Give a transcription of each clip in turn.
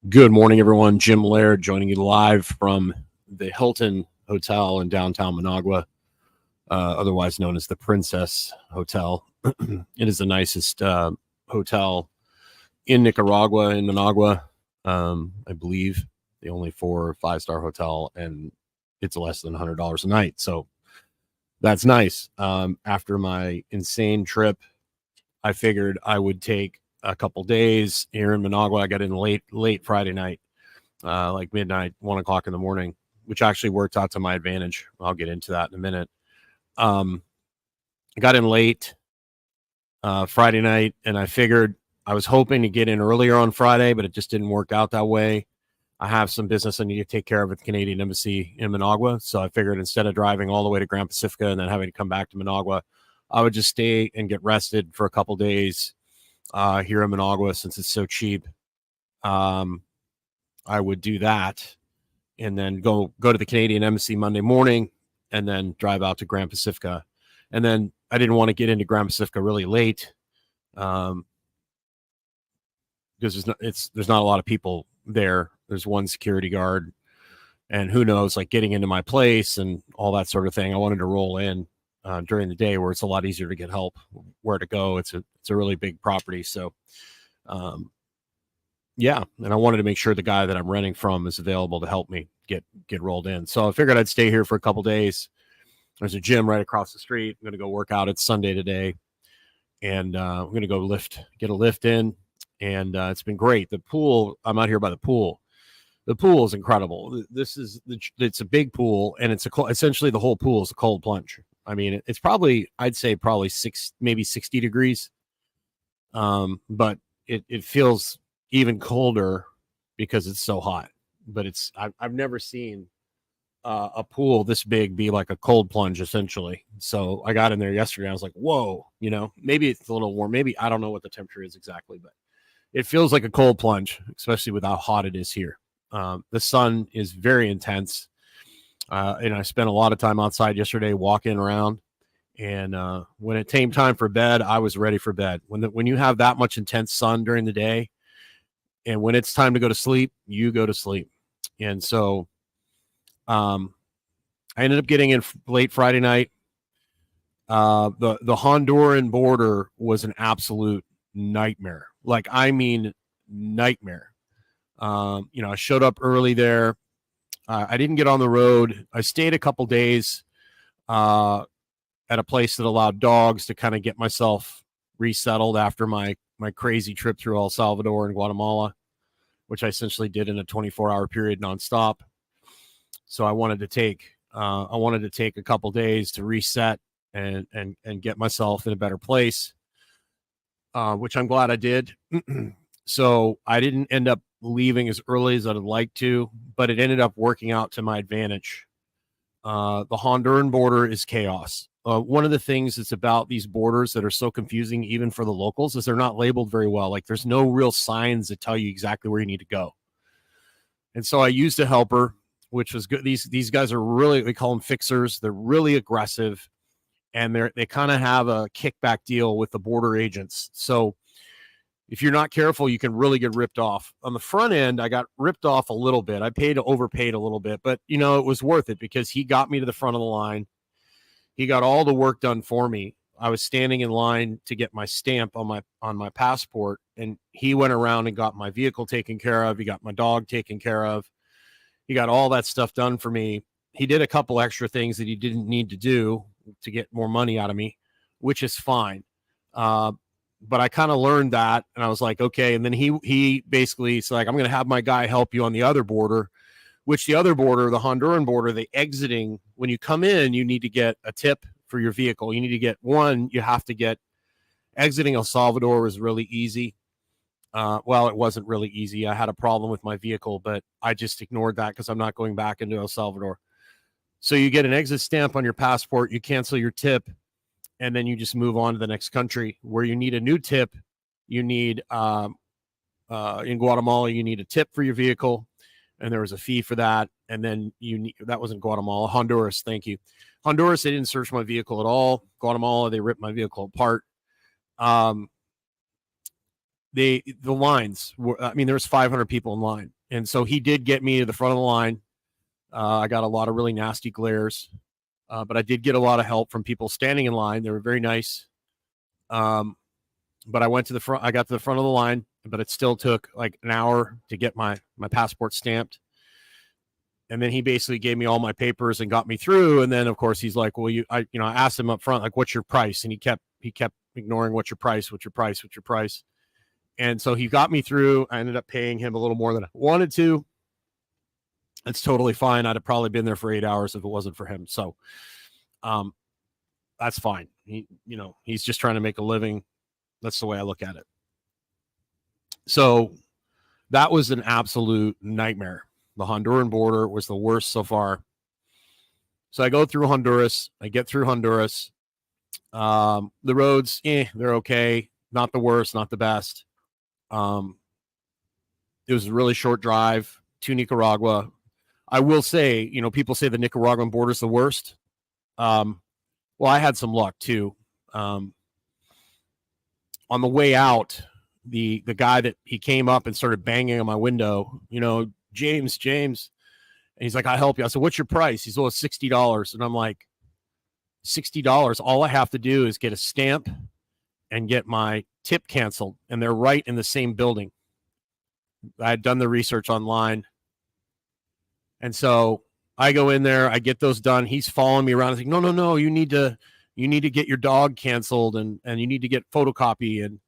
Good morning, everyone. Jim Laird joining you live from the Hilton Hotel in downtown Managua, otherwise known as the Princess Hotel. It is the nicest hotel in Nicaragua, in Managua, I believe. The only 4 or 5-star hotel, and it's less than $100 a night. So that's nice. After my insane trip, I figured I would take a couple days here in Managua. I got in late Friday night, like midnight, 1 o'clock in the morning, which actually worked out to my advantage. I'll get into that in a minute. I got in late Friday night, and I figured I was hoping to get in earlier on Friday, but it just didn't work out that way. I have some business I need to take care of at the Canadian Embassy in Managua, so I figured instead of driving all the way to Grand Pacifica and then having to come back to Managua, I would just stay and get rested for a couple days here in Managua since it's so cheap. I would do that and then go to the Canadian Embassy Monday morning and then drive out to Grand Pacifica. And then I didn't want to get into Grand Pacifica really late because there's not a lot of people there. There's one security guard, and who knows, like getting into my place and all that sort of thing. I wanted to roll in during the day where it's a lot easier to get help where to go. It's a really big property. So, yeah. And I wanted to make sure the guy that I'm renting from is available to help me get rolled in. So I figured I'd stay here for a couple days. There's a gym right across the street. I'm going to go work out. It's Sunday today. And I'm going to go get a lift in. And it's been great. The pool, I'm out here by the pool. The pool is incredible. It's a big pool, and essentially the whole pool is a cold plunge. I mean, it's probably, I'd say probably maybe 60 degrees. But it feels even colder because it's so hot. But I've never seen a pool this big be like a cold plunge, essentially. So I got in there yesterday. I was like, whoa, maybe it's a little warm. Maybe I don't know what the temperature is exactly, but it feels like a cold plunge, especially with how hot it is here. The sun is very intense. And I spent a lot of time outside yesterday walking around. And when it came time for bed, I was ready for bed. When you have that much intense sun during the day, and when it's time to go to sleep, you go to sleep. And so I ended up getting in late Friday night. The Honduran border was an absolute nightmare. Like, I mean, nightmare. I showed up early there. I didn't get on the road. I stayed a couple days at a place that allowed dogs to kind of get myself resettled after my crazy trip through El Salvador and Guatemala, which I essentially did in a 24-hour period nonstop. So I wanted to take a couple days to reset and get myself in a better place, which I'm glad I did. So I didn't end up leaving as early as I'd like to, but it ended up working out to my advantage. The Honduran border is chaos. One of the things that's about these borders that are so confusing, even for the locals, is they're not labeled very well. Like, there's no real signs that tell you exactly where you need to go. And so I used a helper, which was good. These guys are really, we call them fixers. They're really aggressive, and they kind of have a kickback deal with the border agents. So if you're not careful, you can really get ripped off. On the front end, I got ripped off a little bit. I overpaid a little bit, but it was worth it because he got me to the front of the line. He got all the work done for me. I was standing in line to get my stamp on my passport, and he went around and got my vehicle taken care of. He got my dog taken care of. He got all that stuff done for me. He did a couple extra things that he didn't need to do to get more money out of me, which is fine. But I kind of learned that, and I was like, okay. And then he basically is like, I'm going to have my guy help you on the other border, which the other border, the Honduran border, when you come in, you need to get a tip for your vehicle. You need to get exiting El Salvador was really easy. Well, it wasn't really easy. I had a problem with my vehicle, but I just ignored that because I'm not going back into El Salvador. So you get an exit stamp on your passport, you cancel your tip, and then you just move on to the next country where you need a new tip. You need, in Guatemala, you need a tip for your vehicle, and there was a fee for that. And then that wasn't Guatemala, Honduras. Thank you. Honduras, they didn't search my vehicle at all. Guatemala, they ripped my vehicle apart. The lines were, there was 500 people in line. And so he did get me to the front of the line. I got a lot of really nasty glares, but I did get a lot of help from people standing in line. They were very nice. But I went to the front. I got to the front of the line, but it still took like an hour to get my passport stamped. And then he basically gave me all my papers and got me through. And then of course he's like, well, I asked him up front, like, what's your price? And he kept ignoring what's your price. And so he got me through. I ended up paying him a little more than I wanted to. It's totally fine. I'd have probably been there for 8 hours if it wasn't for him. So, that's fine. He's just trying to make a living. That's the way I look at it. So that was an absolute nightmare. The Honduran border was the worst so far. So I go through Honduras. I get through Honduras. The roads, they're okay. Not the worst, not the best. It was a really short drive to Nicaragua. I will say, people say the Nicaraguan border is the worst. Well, I had some luck too. On the way out, the guy that he came up and started banging on my window, James. And he's like, I'll help you. I said, what's your price? He's, well, $60. And I'm like, $60. All I have to do is get a stamp and get my tip canceled. And they're right in the same building. I had done the research online. And so I go in there, I get those done. He's following me around. He's like, no, you need to get your dog canceled and you need to get photocopy. And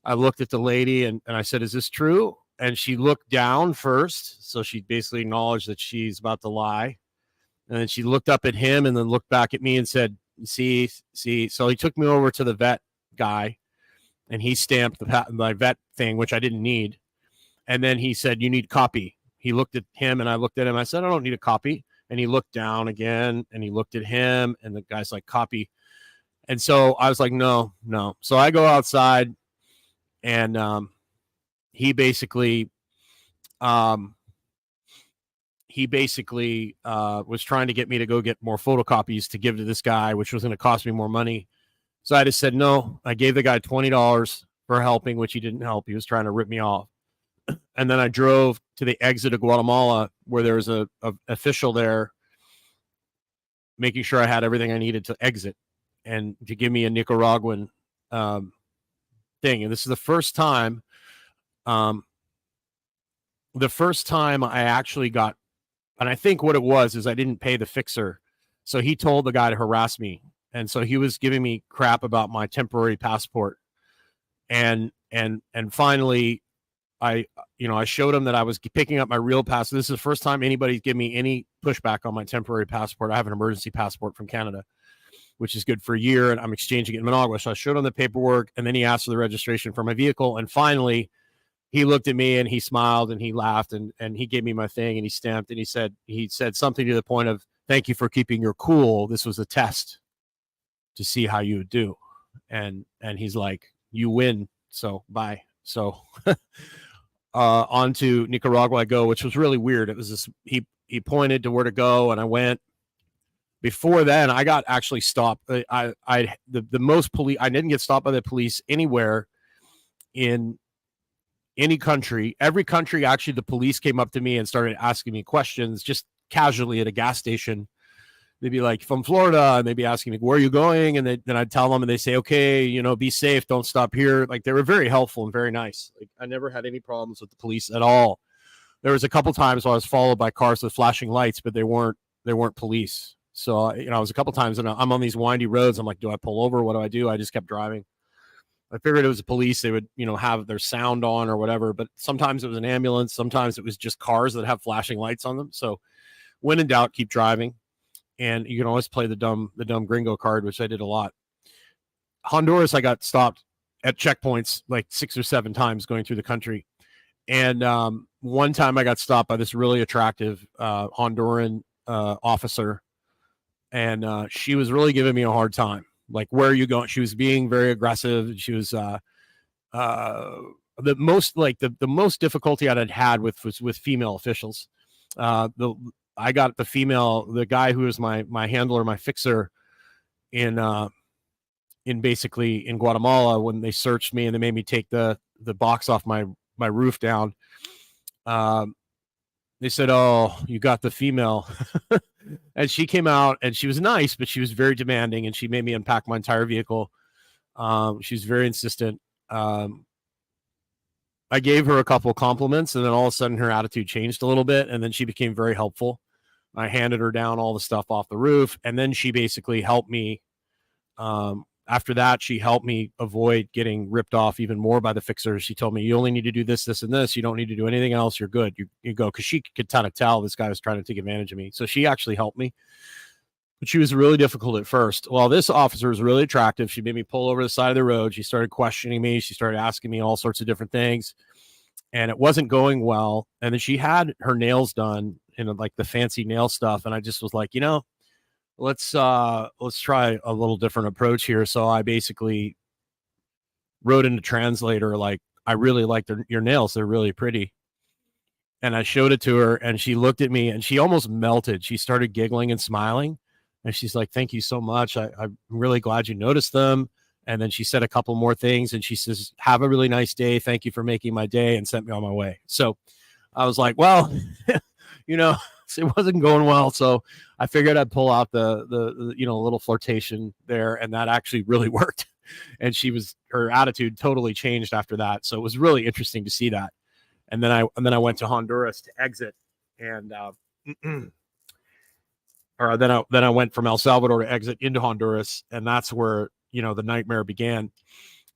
I looked at the lady and I said, is this true? And she looked down first. So she basically acknowledged that she's about to lie. And then she looked up at him and then looked back at me and said, see. So he took me over to the vet guy and he stamped my vet thing, which I didn't need. And then he said, you need copy. He looked at him and I looked at him. I said, I don't need a copy. And he looked down again and he looked at him and the guy's like, copy. And so I was like, no. So I go outside and he basically was trying to get me to go get more photocopies to give to this guy, which was going to cost me more money. So I just said no. I gave the guy $20 for helping, which he didn't help. He was trying to rip me off. And then I drove to the exit of Guatemala where there was a official there making sure I had everything I needed to exit and to give me a Nicaraguan thing. And this is the first time I actually got, and I think what it was is I didn't pay the fixer. So he told the guy to harass me. And so he was giving me crap about my temporary passport. And finally, I showed him that I was picking up my real passport. This is the first time anybody's given me any pushback on my temporary passport. I have an emergency passport from Canada, which is good for a year, and I'm exchanging it in Managua. So I showed him the paperwork, and then he asked for the registration for my vehicle. And finally, he looked at me and he smiled and he laughed and he gave me my thing and he stamped and he said something to the point of, thank you for keeping your cool. This was a test to see how you would do. And he's like, you win. So bye. So on to Nicaragua I go, which was really weird. It was this, he pointed to where to go and I went. Before then, I got actually stopped. The most police, I didn't get stopped by the police anywhere in any country. Every country, actually, the police came up to me and started asking me questions just casually at a gas station. They'd be like, from Florida, and they'd be asking me, where are you going? And then I'd tell them, and they say, okay, be safe, don't stop here. Like, they were very helpful and very nice. Like, I never had any problems with the police at all. There was a couple times where I was followed by cars with flashing lights, but they weren't police. So, I was a couple times, and I'm on these windy roads. I'm like, do I pull over? What do I do? I just kept driving. I figured it was the police. They would, have their sound on or whatever. But sometimes it was an ambulance. Sometimes it was just cars that have flashing lights on them. So when in doubt, keep driving. And you can always play the dumb gringo card, which I did a lot. Honduras, I got stopped at checkpoints like 6 or 7 times going through the country. And one time I got stopped by this really attractive Honduran officer. And she was really giving me a hard time. Like, where are you going? She was being very aggressive. She was the most difficulty I'd had with female officials. I got the guy who was my handler, my fixer in basically in Guatemala when they searched me and they made me take the box off my roof down. they said, "Oh, you got the female." And she came out and she was nice, but she was very demanding, and she made me unpack my entire vehicle. She was very insistent. Um, I gave her a couple of compliments, and then all of a sudden her attitude changed a little bit, and then she became very helpful. I handed her down all the stuff off the roof, and then she basically helped me. After that, she helped me avoid getting ripped off even more by the fixers. She told me, "You only need to do this, this, and this. You don't need to do anything else. You're good. You go." Because she could kind of tell this guy was trying to take advantage of me. So she actually helped me. But she was really difficult at first. Well, this officer was really attractive. She made me pull over the side of the road. She started questioning me. She started asking me all sorts of different things. And it wasn't going well. And then she had her nails done in like the fancy nail stuff. And I just was like, let's try a little different approach here. So I basically wrote into translator, like, "I really like your nails. They're really pretty." And I showed it to her, and she looked at me and she almost melted. She started giggling and smiling. And she's like, "Thank you so much. I'm really glad you noticed them." And then she said a couple more things, and she says, "Have a really nice day. Thank you for making my day," and sent me on my way. So I was like, well, it wasn't going well. So I figured I'd pull out the little flirtation there, and that actually really worked. And her attitude totally changed after that. So it was really interesting to see that. And then I went to Honduras to exit, and then I went from El Salvador to exit into Honduras, and that's where the nightmare began.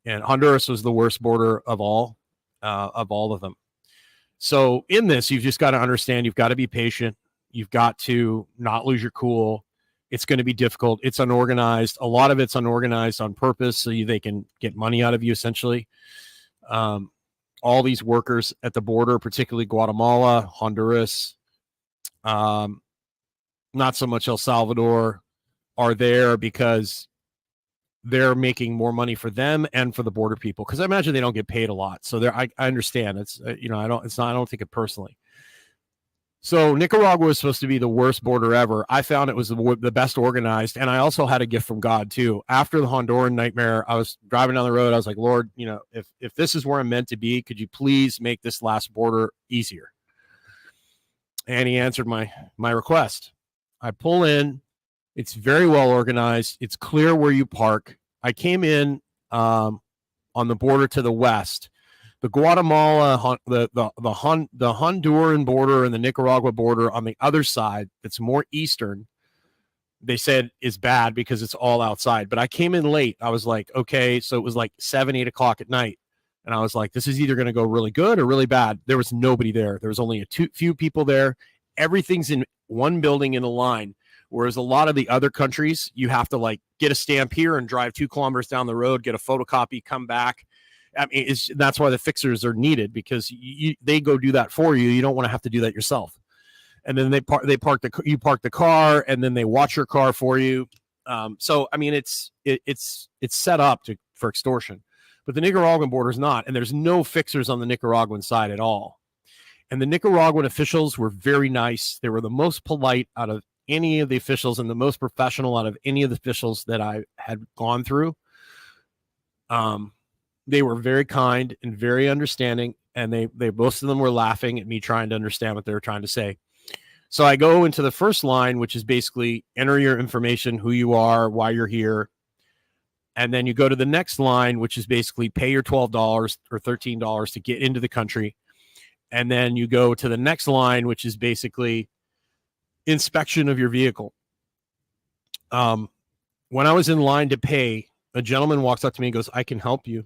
And Honduras was the worst border of all of them. So in this, you've just got to understand, you've got to be patient. You've got to not lose your cool. It's going to be difficult. It's unorganized. A lot of it's unorganized on purpose, so they can get money out of you, essentially. All these workers at the border, particularly Guatemala, Honduras, not so much El Salvador, are there because they're making more money for them and for the border people. Because I imagine they don't get paid a lot. So I understand. It's I don't think it personally. So Nicaragua was supposed to be the worst border ever. I found it was the best organized, and I also had a gift from God too. After the Honduran nightmare, I was driving down the road. I was like, "Lord, if this is where I'm meant to be, could you please make this last border easier?" And He answered my request. I pull in. It's very well organized. It's clear where you park. I came in on the border to the west. The Guatemala, the Honduran border and the Nicaragua border on the other side, that's more eastern, they said is bad because it's all outside. But I came in late. I was like, okay, so it was like 7, 8 o'clock at night. And I was like, this is either going to go really good or really bad. There was nobody there. There was only few people there. Everything's in one building in a line. Whereas a lot of the other countries, you have to like get a stamp here and drive 2 kilometers down the road, get a photocopy, come back. I mean, that's why the fixers are needed, because they go do that for you. You don't want to have to do that yourself. And then you park the car, and then they watch your car for you. So I mean, it's set up for extortion, but the Nicaraguan border is not, and there's no fixers on the Nicaraguan side at all. And the Nicaraguan officials were very nice. They were the most polite out of any of the officials and the most professional out of any of the officials that I had gone through. They were very kind and very understanding, and they most of them were laughing at me trying to understand what they were trying to say. So I go into the first line, which is basically enter your information, who you are, why you're here. And then you go to the next line, which is basically pay your $12 or $13 to get into the country. And then you go to the next line, which is basically inspection of your vehicle. When I was in line to pay, a gentleman walks up to me and goes, "I can help you."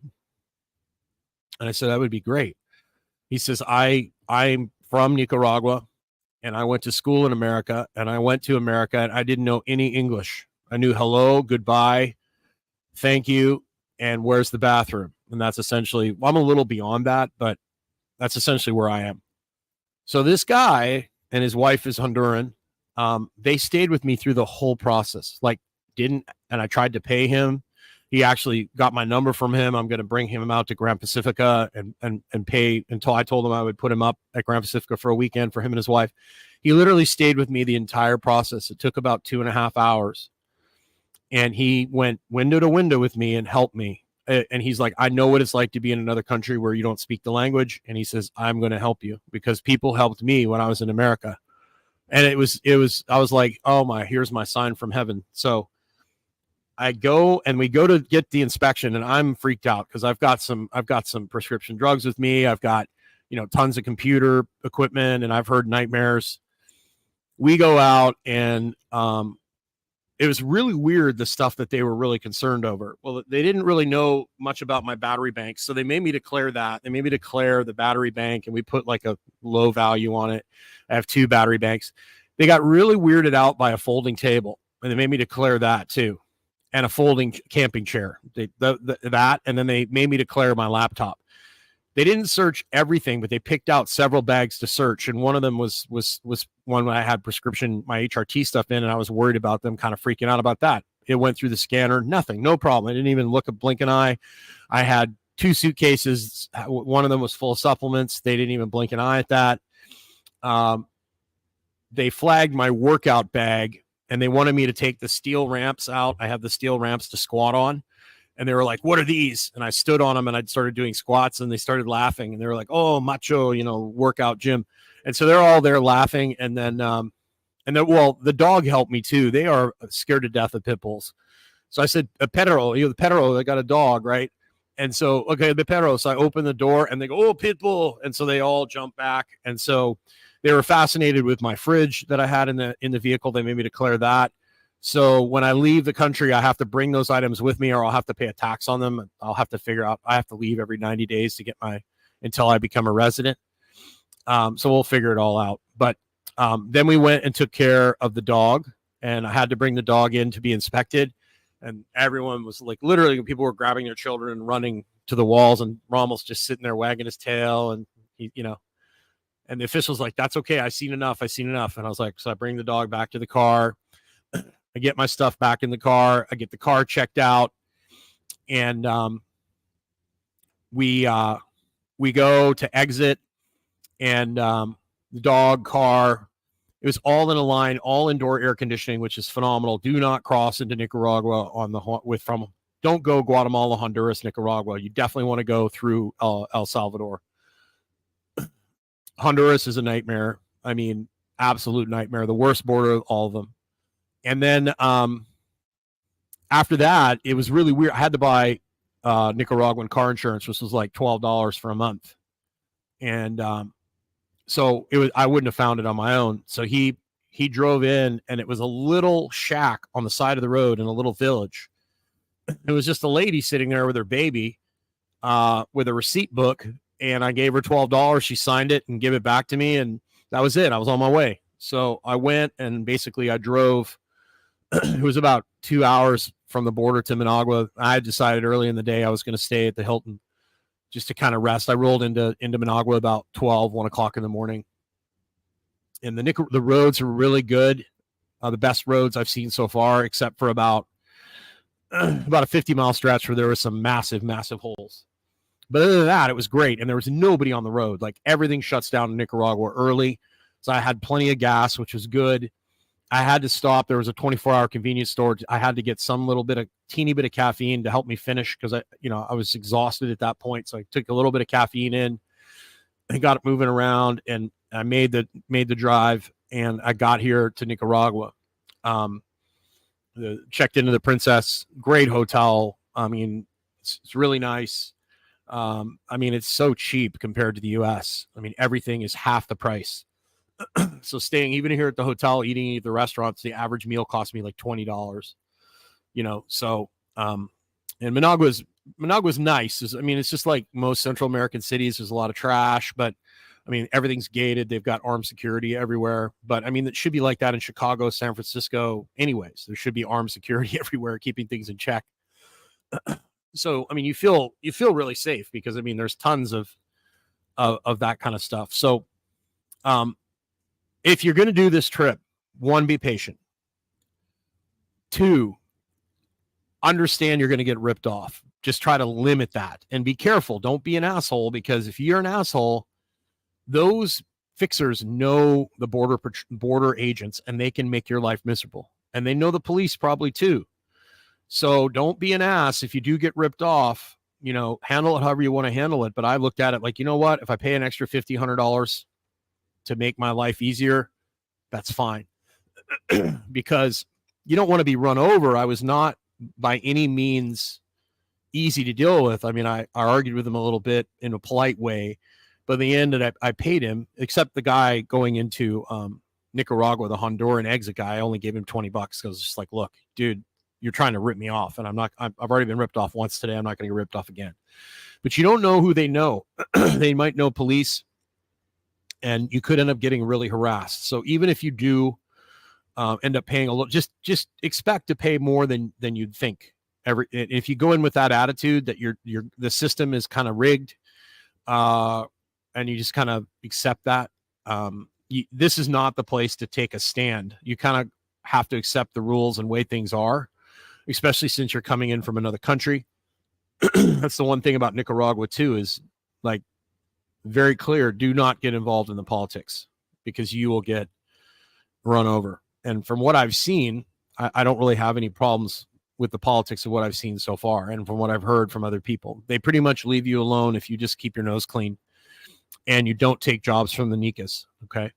And I said, "That would be great." He says, I'm from Nicaragua, and I went to school in America, and I went to America, and I didn't know any English. I knew hello, goodbye, thank you, and where's the bathroom? And that's essentially, well, I'm a little beyond that, but that's essentially where I am. So this guy and his wife is Honduran. They stayed with me through the whole process. And I tried to pay him. He actually got my number from him. I'm going to bring him out to Grand Pacifica and pay until I told him I would put him up at Grand Pacifica for a weekend for him and his wife. He literally stayed with me the entire process. It took about 2.5 hours. And he went window to window with me and helped me. And he's like, I know what it's like to be in another country where you don't speak the language. And he says, I'm going to help you because people helped me when I was in America. And I was like, oh my, here's my sign from heaven. So I go and we go to get the inspection, and I'm freaked out because I've got some prescription drugs with me. I've got, tons of computer equipment, and I've heard nightmares. We go out, and it was really weird, the stuff that they were really concerned over. Well, they didn't really know much about my battery bank, so they made me declare that. They made me declare the battery bank, and we put like a low value on it. I have 2 battery banks. They got really weirded out by a folding table, and they made me declare that too, and a folding camping chair. That, and then they made me declare my laptop. They didn't search everything, but they picked out several bags to search. And one of them was one I had prescription, my HRT stuff in, and I was worried about them kind of freaking out about that. It went through the scanner, nothing, no problem. I didn't even look a blink an eye. I had 2 suitcases. One of them was full of supplements. They didn't even blink an eye at that. They flagged my workout bag, and they wanted me to take the steel ramps out. I have the steel ramps to squat on. And they were like, what are these? And I stood on them, and I started doing squats, and they started laughing. And they were like, oh, macho, workout gym. And so they're all there laughing. And then, the dog helped me too. They are scared to death of pit bulls. So I said, a perro, the perro, they got a dog, right? And so, okay, the perro. So I opened the door, and they go, oh, pit bull. And so they all jump back. And so they were fascinated with my fridge that I had in the vehicle. They made me declare that. So when I leave the country, I have to bring those items with me, or I'll have to pay a tax on them. I'll have to figure out, I have to leave every 90 days to get until I become a resident. So we'll figure it all out. But then we went and took care of the dog, and I had to bring the dog in to be inspected. And everyone was like, literally, people were grabbing their children and running to the walls, and Rommel's just sitting there wagging his tail. And and the official's like, that's okay. I've seen enough. And I was like, so I bring the dog back to the car. I get my stuff back in the car. I get the car checked out, and we go to exit, and the dog, car, it was all in a line, all indoor air conditioning, which is phenomenal. Do not cross into Nicaragua don't go Guatemala, Honduras, Nicaragua. You definitely want to go through El Salvador. Honduras is a nightmare. I mean, absolute nightmare. The worst border of all of them. And then after that, it was really weird. I had to buy Nicaraguan car insurance, which was like $12 for a month. And so I wouldn't have found it on my own. So he drove in, and it was a little shack on the side of the road in a little village. It was just a lady sitting there with her baby with a receipt book. And I gave her $12. She signed it and gave it back to me. And that was it. I was on my way. So I went, and basically I drove. It was about 2 hours from the border to Managua. I decided early in the day I was going to stay at the Hilton just to kind of rest. I rolled into Managua about 1 o'clock in the morning. And the roads are really good. The best roads I've seen so far, except for about a 50-mile stretch where there were some massive, massive holes. But other than that, it was great. And there was nobody on the road. Like, everything shuts down in Nicaragua early. So I had plenty of gas, which was good. I had to stop. There was a 24-hour convenience store. I had to get teeny bit of caffeine to help me finish, because I was exhausted at that point. So I took a little bit of caffeine in and got it moving around, and I made the drive, and I got here to Nicaragua. Checked into the Princess, great hotel. I mean, it's really nice. I mean, it's so cheap compared to the U.S. I mean, everything is half the price. So staying even here at the hotel, eating at the restaurants, the average meal cost me like $20, so, and Managua's nice. I mean, it's just like most Central American cities. There's a lot of trash, but I mean, everything's gated. They've got armed security everywhere, but I mean, it should be like that in Chicago, San Francisco. Anyways, there should be armed security everywhere, keeping things in check. So, I mean, you feel really safe, because I mean, there's tons of that kind of stuff. So, if you're going to do this trip, 1, be patient. 2, understand you're going to get ripped off. Just try to limit that, and be careful. Don't be an asshole, because if you're an asshole, those fixers know the border agents, and they can make your life miserable. And they know the police probably too. So don't be an ass. If you do get ripped off, handle it however you want to handle it. But I looked at it like, you know what? If I pay an extra $50, $100 to make my life easier, that's fine. Because you don't want to be run over. I was not by any means easy to deal with. I mean, I argued with him a little bit in a polite way, but in the end, I paid him, except the guy going into Nicaragua, the Honduran exit guy. I only gave him $20 because it's just like, look, dude, you're trying to rip me off, and I've already been ripped off once today. I'm not going to get ripped off again. But you don't know who they know. They might know police, and you could end up getting really harassed. So even if you do end up paying a little, just expect to pay more than you'd think. If you go in with that attitude that the system is kind of rigged, and you just kind of accept that, this is not the place to take a stand. You kind of have to accept the rules and way things are, especially since you're coming in from another country. That's the one thing about Nicaragua too, is like very clear, do not get involved in the politics because you will get run over. And from what I've seen, I don't really have any problems with the politics of what I've seen so far. And from what I've heard from other people, they pretty much leave you alone if you just keep your nose clean and you don't take jobs from the Nicas, okay?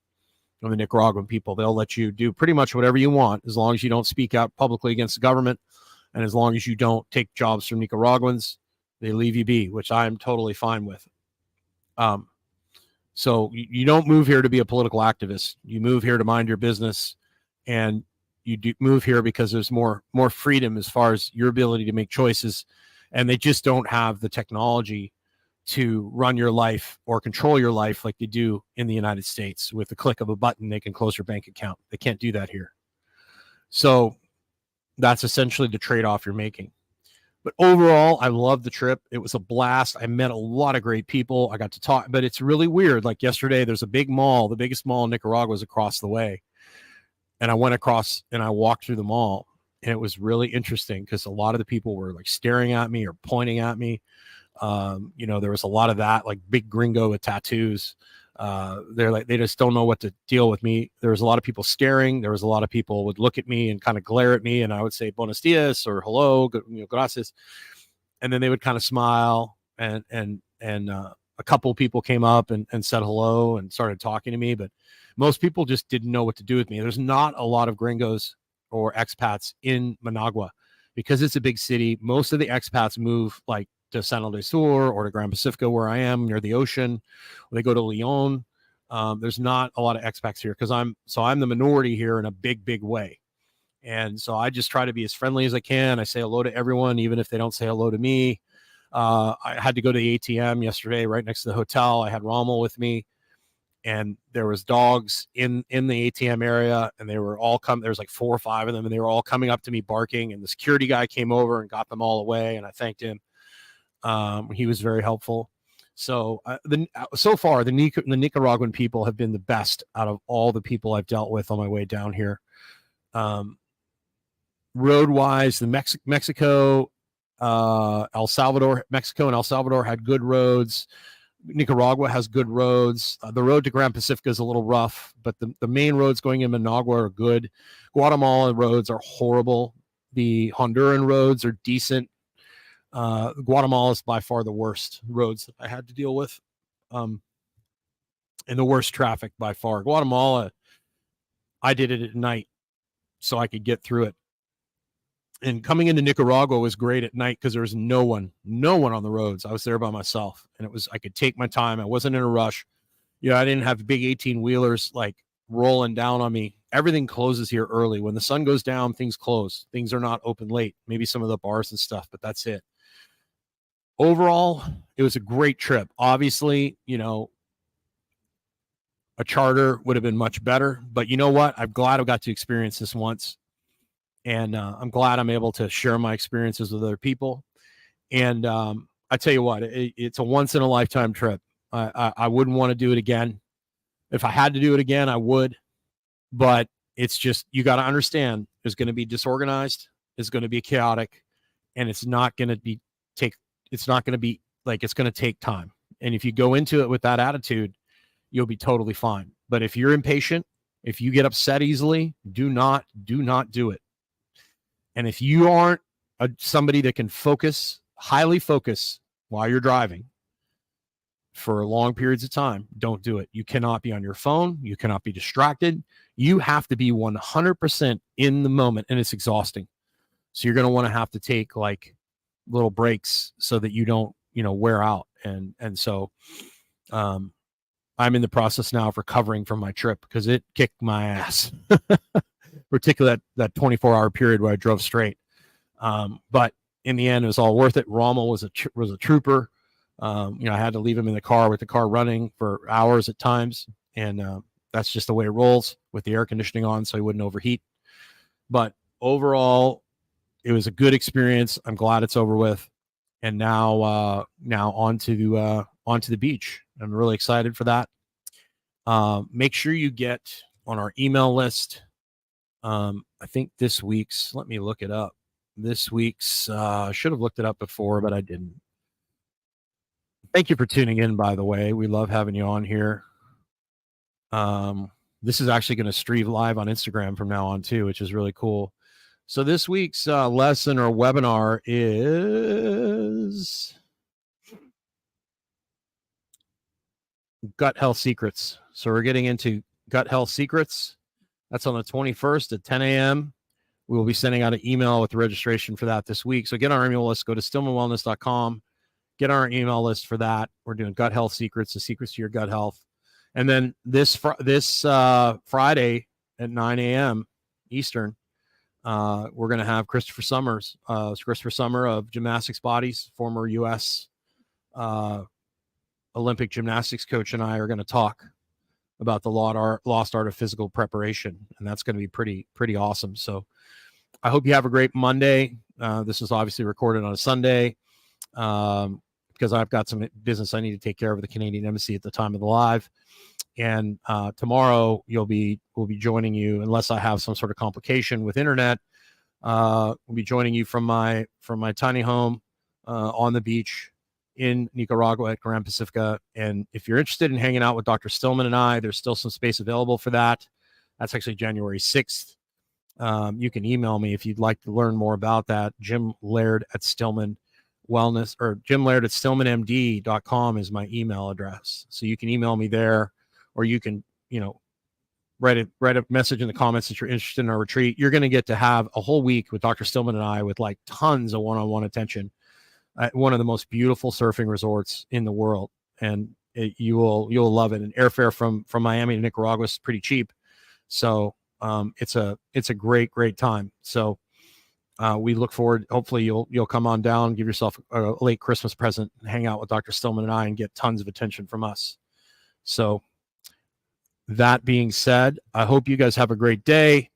From the Nicaraguan people. They'll let you do pretty much whatever you want as long as you don't speak out publicly against the government, and as long as you don't take jobs from Nicaraguans, they leave you be, which I'm totally fine with. So you don't move here to be a political activist. You move here to mind your business, and you do move here because there's more freedom as far as your ability to make choices, and they just don't have the technology to run your life or control your life like they do in the United States. With the click of a button, they can close your bank account. They can't do that here. So that's essentially the trade-off you're making. But overall, I loved the trip. It was a blast. I met a lot of great people. I got to talk, but it's really weird. Like yesterday, there's a big mall. The biggest mall in Nicaragua is across the way. And I went across and I walked through the mall, and it was really interesting because a lot of the people were like staring at me or pointing at me. There was a lot of that, like big gringo with tattoos. They're like, they just don't know what to deal with me. There was a lot of people staring. There was a lot of people would look at me and kind of glare at me, and I would say buenos dias or hello, gracias. And then they would kind of smile, and a couple of people came up and said hello and started talking to me, but most people just didn't know what to do with me. There's not a lot of gringos or expats in Managua because it's a big city. Most of the expats move like to San del Sur or to Grand Pacifica, where I am near the ocean. They go to Leon. There's not a lot of expats here because I'm the minority here in a big way. And so I just try to be as friendly as I can. I say hello to everyone, even if they don't say hello to me. I had to go to the ATM yesterday right next to the hotel. I had Rommel with me, and there was dogs in the ATM area, and they were all there was like 4 or 5 of them, and they were all coming up to me barking, and the security guy came over and got them all away, and I thanked him. He was very helpful. So so far, the Nicaraguan people have been the best out of all the people I've dealt with on my way down here. Road-wise, the Mexico and El Salvador had good roads. Nicaragua has good roads. The road to Grand Pacifica is a little rough, but the main roads going in Managua are good. Guatemala roads are horrible. The Honduran roads are decent. Guatemala is by far the worst roads that I had to deal with, and the worst traffic by far. Guatemala, I did it at night so I could get through it. And coming into Nicaragua was great at night because there was no one on the roads. I was there by myself, and I could take my time. I wasn't in a rush. I didn't have big 18-wheelers like rolling down on me. Everything closes here early. When the sun goes down, things close. Things are not open late. Maybe some of the bars and stuff, but that's it. Overall, it was a great trip. Obviously, a charter would have been much better, but you know what? I'm glad I got to experience this once. And I'm glad I'm able to share my experiences with other people. And I tell you what, it's a once-in-a-lifetime trip. I wouldn't want to do it again. If I had to do it again, I would. But it's just, you got to understand, it's going to be disorganized, it's going to be chaotic, and it's not going to take time. And if you go into it with that attitude, you'll be totally fine. But if you're impatient, if you get upset easily, do not do it. And if you aren't somebody that can highly focus while you're driving for long periods of time, don't do it. You cannot be on your phone. You cannot be distracted. You have to be 100% in the moment, and it's exhausting. So you're going to want to have to take like little breaks so that you don't, wear out. And so I'm in the process now of recovering from my trip because it kicked my ass, particularly that 24-hour period where I drove straight. But in the end, it was all worth it. Rommel was a trooper. I had to leave him in the car with the car running for hours at times. And that's just the way it rolls with the air conditioning on so he wouldn't overheat. But overall, it was a good experience. I'm glad it's over with. And now onto the beach. I'm really excited for that. Make sure you get on our email list. I think this week's, let me look it up. This week's, I should have looked it up before, but I didn't. Thank you for tuning in, by the way. We love having you on here. This is actually going to stream live on Instagram from now on too, which is really cool. So this week's lesson or webinar is gut health secrets. So we're getting into gut health secrets. That's on the 21st at 10 a.m. We will be sending out an email with the registration for that this week. So get on our email list. Go to stillmanwellness.com. Get on our email list for that. We're doing gut health secrets, the secrets to your gut health. And then this Friday at 9 a.m. Eastern, we're going to have Christopher Summers. Christopher Summer of Gymnastics Bodies, former U.S. Olympic gymnastics coach, and I are going to talk about the lost art of physical preparation, and that's going to be pretty awesome. So I hope you have a great Monday. This is obviously recorded on a Sunday because I've got some business I need to take care of with the Canadian Embassy at the time of the live. And tomorrow we'll be joining you, unless I have some sort of complication with internet. We'll be joining you from my tiny home on the beach in Nicaragua at Grand Pacifica. And if you're interested in hanging out with Dr. Stillman and I, there's still some space available for that. That's actually January 6th. You can email me if you'd like to learn more about that. Jim Laird at Stillman Wellness, or Jim Laird at stillmanmd.com is my email address. So you can email me there, or you can, write a message in the comments that you're interested in our retreat. You're going to get to have a whole week with Dr. Stillman and I with like tons of one-on-one attention at one of the most beautiful surfing resorts in the world. And you'll love it. And airfare from Miami to Nicaragua is pretty cheap. So it's a great time. So we look forward. Hopefully you'll come on down, give yourself a late Christmas present, and hang out with Dr. Stillman and I and get tons of attention from us. So that being said, I hope you guys have a great day.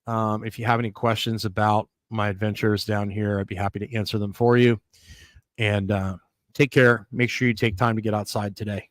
If you have any questions about my adventures down here, I'd be happy to answer them for you. And take care. Make sure you take time to get outside today.